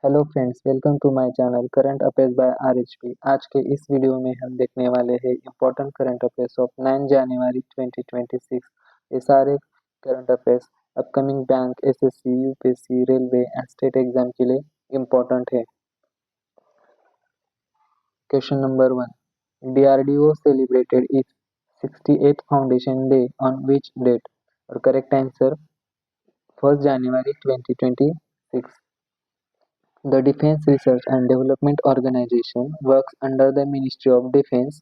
Hello friends, welcome to my channel current affairs by RHP. आज के इस video में हम देखने वाले हैं important current affairs of 9 January 2026। ये सारे current affairs upcoming bank, SSC, UPSC, railway and state exam के लिए इम्पोर्टेंट है। Question number 1, DRDO celebrated its 68th foundation day on which date? और correct answer 1 January 2026। The Defense Research and Development Organization works under the Ministry of Defense.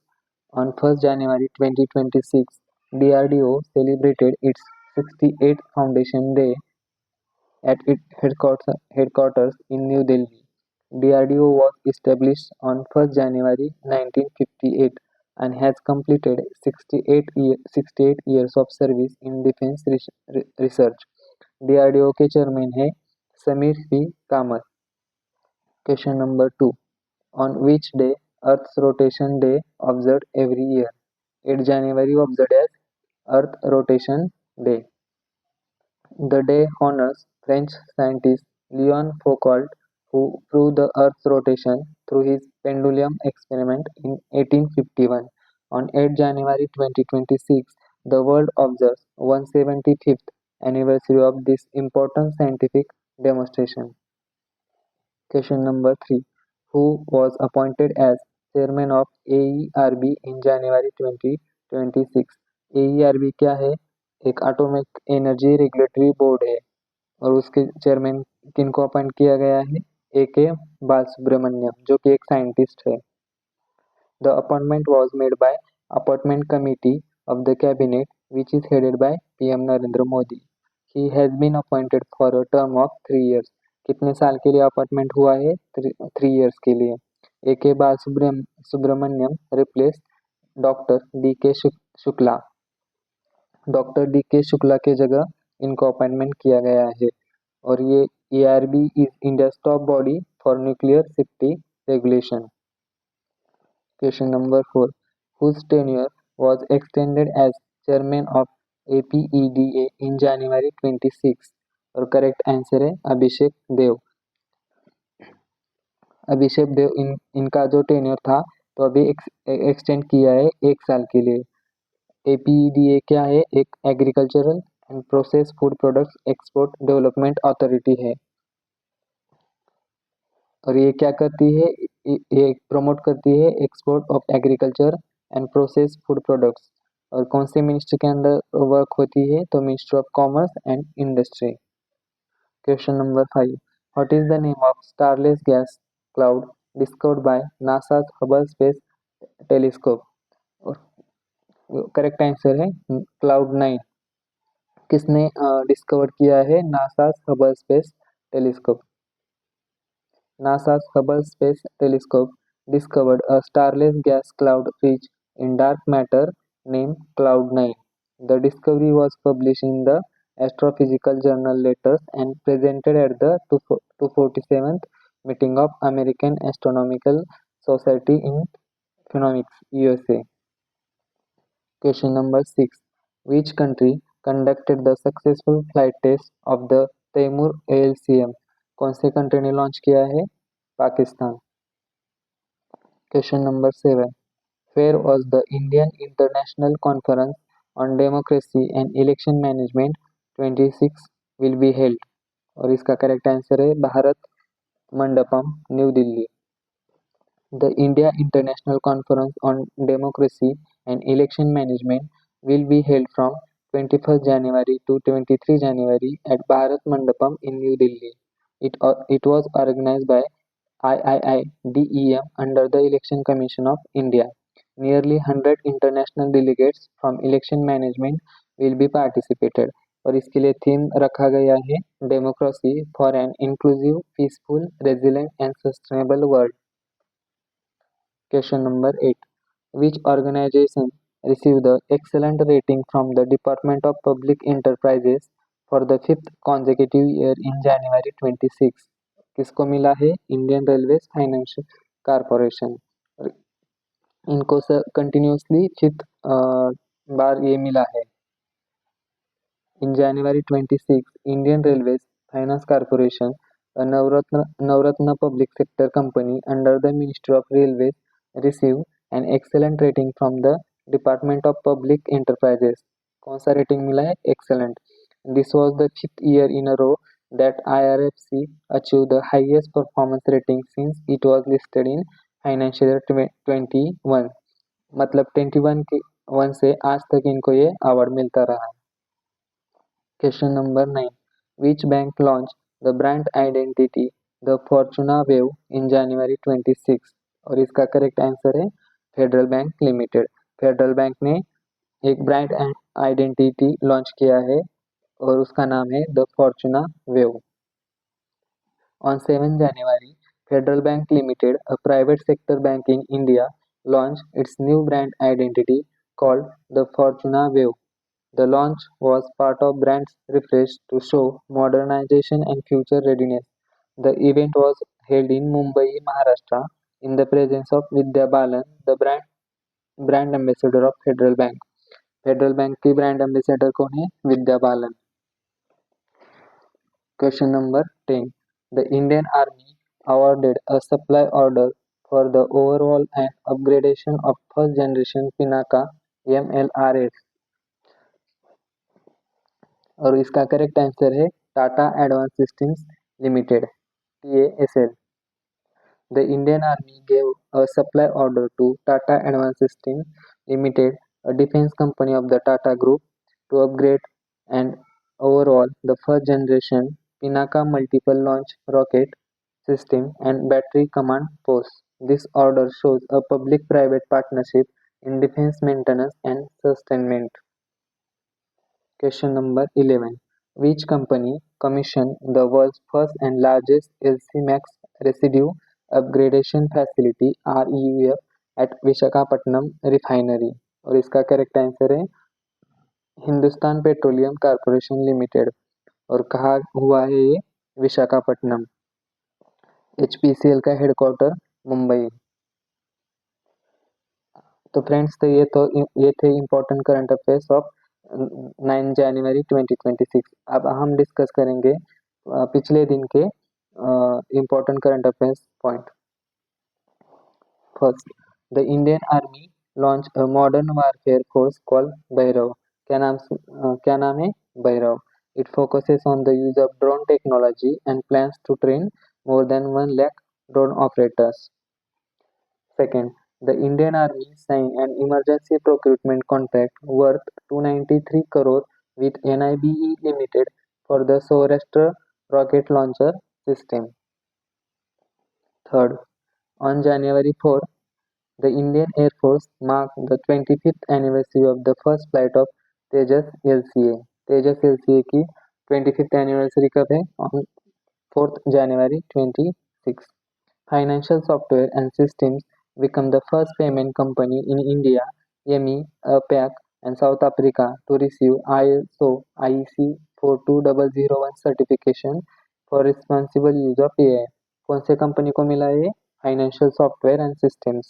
On 1st January 2026, DRDO celebrated its 68th Foundation Day at its headquarters in New Delhi. DRDO was established on 1st January 1958 and has completed 68 years of service in defense research. DRDO के chairman है Sameer P Kamat. Question number 2. On which day Earth's rotation day observed every year? 8 January observed as Earth Rotation Day. The day honors French scientist Leon Foucault, who proved the Earth's rotation through his pendulum experiment in 1851. On 8 January 2026, the world observes 175th anniversary of this important scientific demonstration. Question number 3. Who was appointed as chairman of AERB in January 2026? AERB क्या है? एक atomic energy regulatory board है और उसके chairman किनको appoint किया गया है? A.K. बालसुब्रमण्यम, जो कि एक साइंटिस्ट है। The appointment was made by Appointment Committee of the Cabinet, which is headed by PM Narendra Modi. He has been appointed for a term of 3 years. कितने साल के लिए अपॉइंटमेंट हुआ है? 3 इयर्स के लिए। A.K. Balasubramaniam replace doctor D.K. Shukla. Doctor D.K. Shukla के जगह इनको अपॉइंटमेंट किया गया है और ये ARB is India's top body for nuclear safety regulation. Question number 4. Whose tenure was extended as chairman of APEDA in January 26? और करेक्ट आंसर है अभिषेक देव। अभिषेक देव इनका जो टेन्योर था तो अभी एक्सटेंड किया है 1 साल के लिए। APEDA क्या है? एक agricultural and process food products export development authority है और ये क्या करती है? ये प्रमोट करती है export of agriculture and process food products. और कौन से मिनिस्ट्री के अंदर वर्क होती है? तो ministry of commerce and industry. Question number 5. What is the name of starless gas cloud discovered by NASA's Hubble space telescope? Correct answer है cloud 9। किसने डिस्कवर किया है? NASA's Hubble space telescope. NASA's Hubble Space Telescope discovered a starless gas cloud rich in dark matter named Cloud9. The discovery was published in the Astrophysical Journal Letters and presented at the 247th meeting of American Astronomical Society in Phoenix, USA. Question number 6. Which country conducted the successful flight test of the Taimur ALCM? कौन से country ने launch किया है? Pakistan. Question number 7. Where was the Indian International Conference on Democracy and Election Management 26 will be held? और इसका correct answer है Bharat Mandapam, new Delhi. The India International Conference on Democracy and Election Management will be held from 21st January to 23 January at Bharat Mandapam in New Delhi. It was organized by IIIDEM under the Election Commission of India. Nearly 100 international delegates from election management will be participated. और इसके लिए theme रखा गया है democracy for an inclusive, peaceful, resilient and sustainable world. Question number 8. Which organization received the excellent rating from the Department of Public Enterprises for the 5th consecutive year in January 26? किसको मिला है? Indian railways financial corporation. इनको continuously 5th बार ये मिला है। In January 26, Indian Railways Finance Corporation a Navratna public sector company under the Ministry of Railways, received an excellent rating from the Department of Public Enterprises. कौन सा rating मिला है? Excellent. This was the 5th year in a row that IRFC achieved the highest performance rating since it was listed in financial year 21. मतलब 21 से आज तक इनको ये अवार्ड मिलता रहा है. Question number 9. Which bank launched the brand identity the Fortuna Wave in January 26? और इसका करेक्ट आंसर है federal bank limited. Federal bank ने एक ब्रांड आइडेंटिटी लॉन्च किया है और उसका नाम है the Fortuna wave. On 7 January, Federal Bank Limited, a private sector bank in India, launched its new brand identity called the Fortuna Wave. The launch was part of brand's refresh to show modernization and future readiness. The event was held in Mumbai, Maharashtra, in the presence of Vidya Balan, the brand ambassador of Federal Bank. Federal bank की brand ambassador कौन है? Vidya Balan. Question number 10. The Indian Army awarded a supply order for the overhaul and upgradation of first generation Pinaka MLRS. और इसका correct answer है Tata advance systems limited TASL. The Indian Army gave a supply order to Tata Advanced Systems Limited, a defense company of the Tata Group, to upgrade and overhaul the first generation Pinaka multiple launch rocket system and battery command post. This order shows a public-private partnership in defense maintenance and sustainment. Question number 11. Which company commissioned the world's first and largest LC-Max residue upgradation facility REUF at Visakhapatnam refinery? और इसका correct answer है Hindustan petroleum corporation limited. और कहाँ हुआ है ये? Visakhapatnam. HPCL का headquarter Mumbai. तो फ्रेंड्स, तो ये थे important current affairs of 9 January 2026. अब हम डिस्कस करेंगे पिछले दिन के important current affairs point. First, the Indian army launch a modern warfare force called Bhairav. क्या नाम है? Bhairav. It focuses on the use of drone technology and plans to train more than 1 lakh drone operators. Second, the Indian Army signed an emergency procurement contract worth 293 crore with NIBE Limited for the Saurashtra rocket launcher system. Third, on January 4, the Indian Air Force marked the 25th anniversary of the first flight of Tejas LCA. Tejas LCA की 25th anniversary कब है? On 4th January 26. Financial software and systems become the first payment company in India, EMEA, APAC, and South Africa to receive ISO IEC 42001 certification for responsible use of AI. कौन से company को मिला है? Financial software and systems.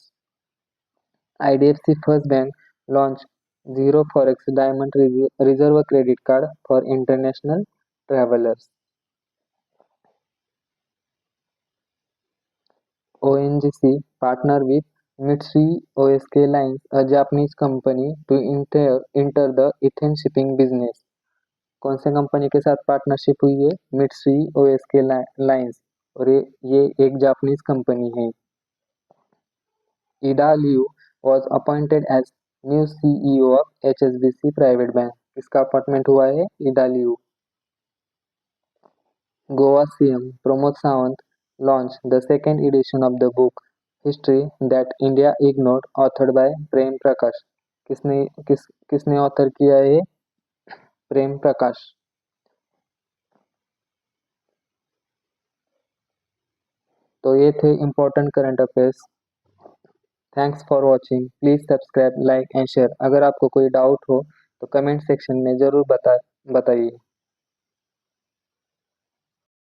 IDFC First Bank launched Zero Forex Diamond Reserve Credit Card for international travelers. ONGC partnered with Mitsui O.S.K. Lines, a Japanese company, to enter the ethane shipping business. कौन से company के साथ partnership हुई है? Mitsui O.S.K. Lines. और ये एक Japanese company है. Ida Liu was appointed as new CEO of HSBC Private Bank. इसका अपॉइंटमेंट हुआ है Ida Liu. Goa CM Pramod Sawant launched the second edition of the book History That India Ignored, authored by Prem Prakash. किसने author किया है? प्रेम प्रकाश. तो ये थे important current affairs. Thanks for watching. Please subscribe, like and share. अगर आपको कोई doubt हो तो कमेंट सेक्शन में ज़रूर बताइए.